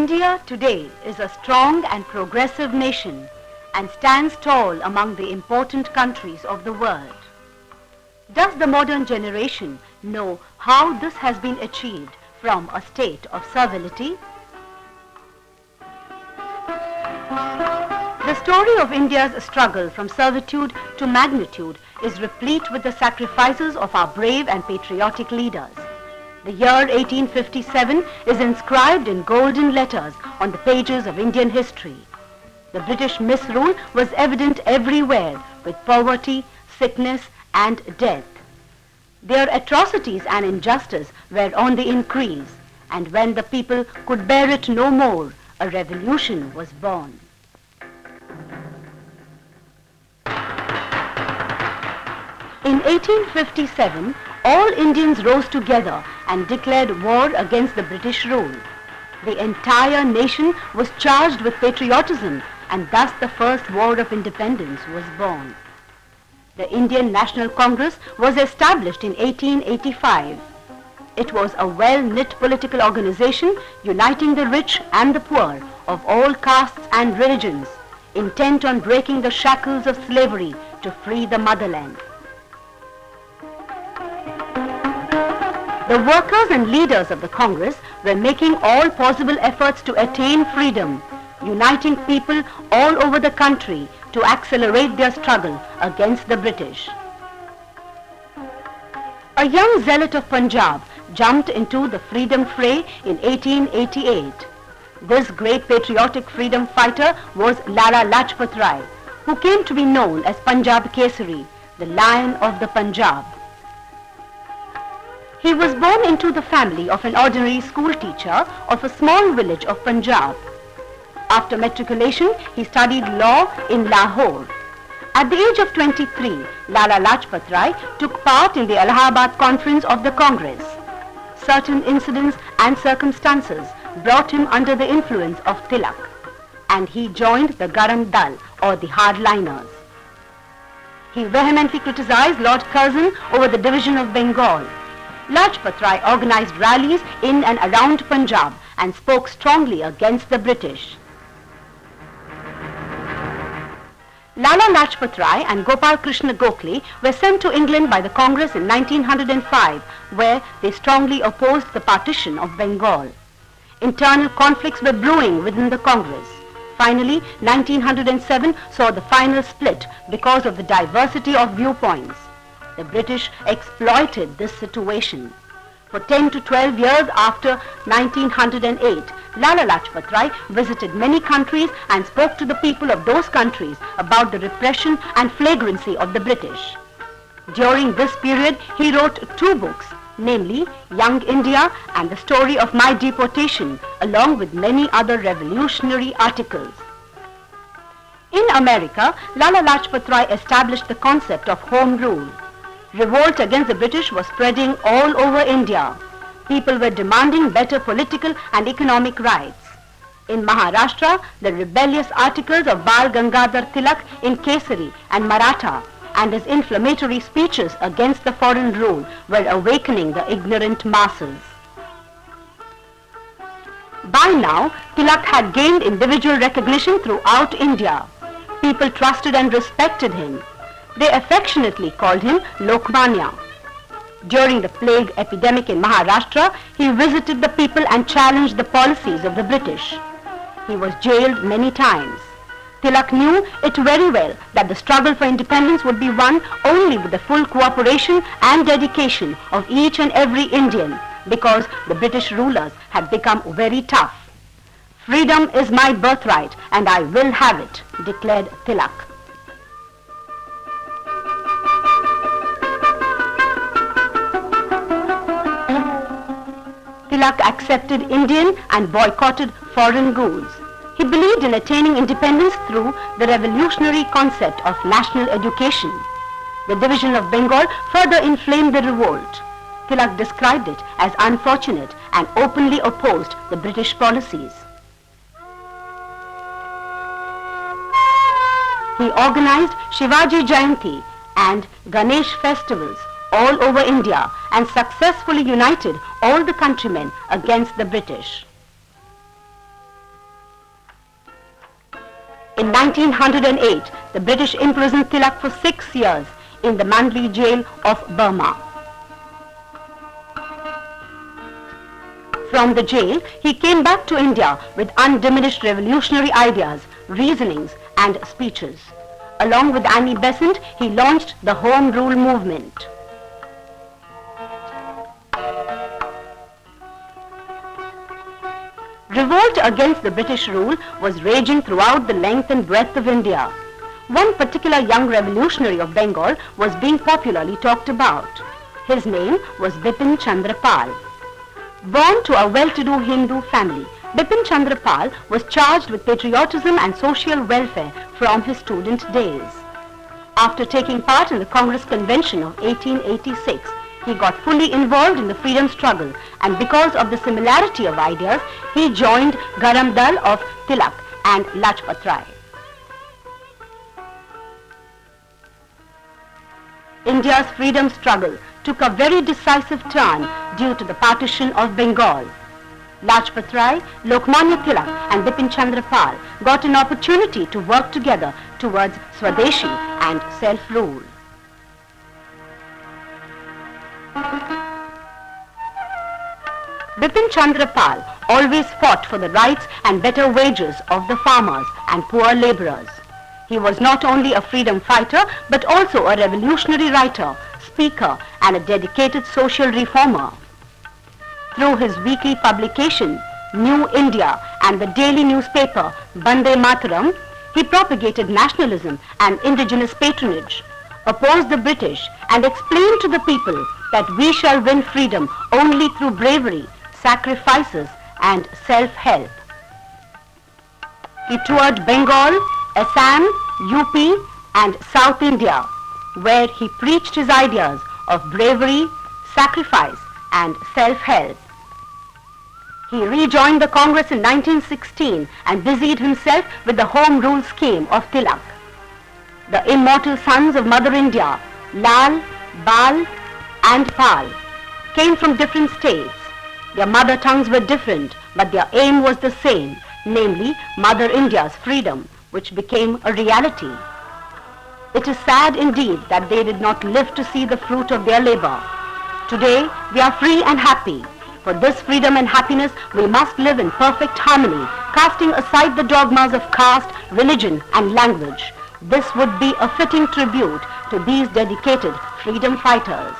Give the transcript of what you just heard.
India today is a strong and progressive nation and stands tall among the important countries of the world. Does the modern generation know how this has been achieved from a state of servility? The story of India's struggle from servitude to magnitude is replete with the sacrifices of our brave and patriotic leaders. The year 1857 is inscribed in golden letters on the pages of Indian history. The British misrule was evident everywhere, with poverty, sickness and death. Their atrocities and injustice were on the increase, and when the people could bear it no more, a revolution was born. In 1857, all Indians rose together and declared war against the British rule. The entire nation was charged with patriotism, and thus the first war of independence was born. The Indian National Congress was established in 1885. It was a well-knit political organization uniting the rich and the poor of all castes and religions, intent on breaking the shackles of slavery to free the motherland. The workers and leaders of the Congress were making all possible efforts to attain freedom, uniting people all over the country to accelerate their struggle against the British. A young zealot of Punjab jumped into the freedom fray in 1888. This great patriotic freedom fighter was Lala Lajpat Rai, who came to be known as Punjab Kesari, the Lion of the Punjab. He was born into the family of an ordinary school teacher of a small village of Punjab. After matriculation, he studied law in Lahore. At the age of 23, Lala Lajpat Rai took part in the Allahabad Conference of the Congress. Certain incidents and circumstances brought him under the influence of Tilak, and he joined the Garam Dal, or the hardliners. He vehemently criticized Lord Curzon over the division of Bengal. Lajpat Rai organized rallies in and around Punjab and spoke strongly against the British. Lala Lajpat Rai and Gopal Krishna Gokhale were sent to England by the Congress in 1905, where they strongly opposed the partition of Bengal. Internal conflicts were brewing within the Congress. Finally, 1907 saw the final split because of the diversity of viewpoints. The British exploited this situation. For 10 to 12 years after 1908, Lala Lajpat Rai visited many countries and spoke to the people of those countries about the repression and flagrancy of the British. During this period, he wrote 2 books, namely Young India and The Story of My Deportation, along with many other revolutionary articles. In America, Lala Lajpat Rai established the concept of Home Rule. Revolt against the British was spreading all over India. People were demanding better political and economic rights. In Maharashtra, the rebellious articles of Bal Gangadhar Tilak in Kesari and Maratha and his inflammatory speeches against the foreign rule were awakening the ignorant masses. By now, Tilak had gained individual recognition throughout India. People trusted and respected him. They affectionately called him Lokmanya. During the plague epidemic in Maharashtra, he visited the people and challenged the policies of the British. He was jailed many times. Tilak knew it very well that the struggle for independence would be won only with the full cooperation and dedication of each and every Indian, because the British rulers had become very tough. "Freedom is my birthright and I will have it," declared Tilak. Tilak accepted Indian and boycotted foreign goods. He believed in attaining independence through the revolutionary concept of national education. The division of Bengal further inflamed the revolt. Tilak described it as unfortunate and openly opposed the British policies. He organized Shivaji Jayanti and Ganesh festivals all over India and successfully united all the countrymen against the British. In 1908, the British imprisoned Tilak for 6 years in the Mandalay jail of Burma. From the jail, he came back to India with undiminished revolutionary ideas, reasonings and speeches. Along with Annie Besant, he launched the Home Rule movement. Revolt against the British rule was raging throughout the length and breadth of India. One particular young revolutionary of Bengal was being popularly talked about. His name was Bipin Chandra Pal. Born to a well-to-do Hindu family, Bipin Chandra Pal was charged with patriotism and social welfare from his student days. After taking part in the Congress Convention of 1886, he got fully involved in the freedom struggle, and because of the similarity of ideas, he joined Gangadhar of Tilak and Lajpat Rai. India's freedom struggle took a very decisive turn due to the partition of Bengal. Lajpat Rai, Lokmanya Tilak and Bipin Chandra Pal got an opportunity to work together towards Swadeshi and self-rule. Bipin Chandra Pal always fought for the rights and better wages of the farmers and poor laborers. He was not only a freedom fighter but also a revolutionary writer, speaker and a dedicated social reformer. Through his weekly publication, New India, and the daily newspaper, Bande Mataram, he propagated nationalism and indigenous patronage, opposed the British, and explained to the people that we shall win freedom only through bravery, sacrifices, and self-help. He toured Bengal, Assam, UP, and South India, where he preached his ideas of bravery, sacrifice, and self-help. He rejoined the Congress in 1916 and busied himself with the Home Rule scheme of Tilak. The immortal sons of Mother India, Lal, Bal, and Pal, came from different states. Their mother tongues were different, but their aim was the same, namely Mother India's freedom, which became a reality. It is sad indeed that they did not live to see the fruit of their labor. Today, we are free and happy. For this freedom and happiness, we must live in perfect harmony, casting aside the dogmas of caste, religion, and language. This would be a fitting tribute to these dedicated freedom fighters.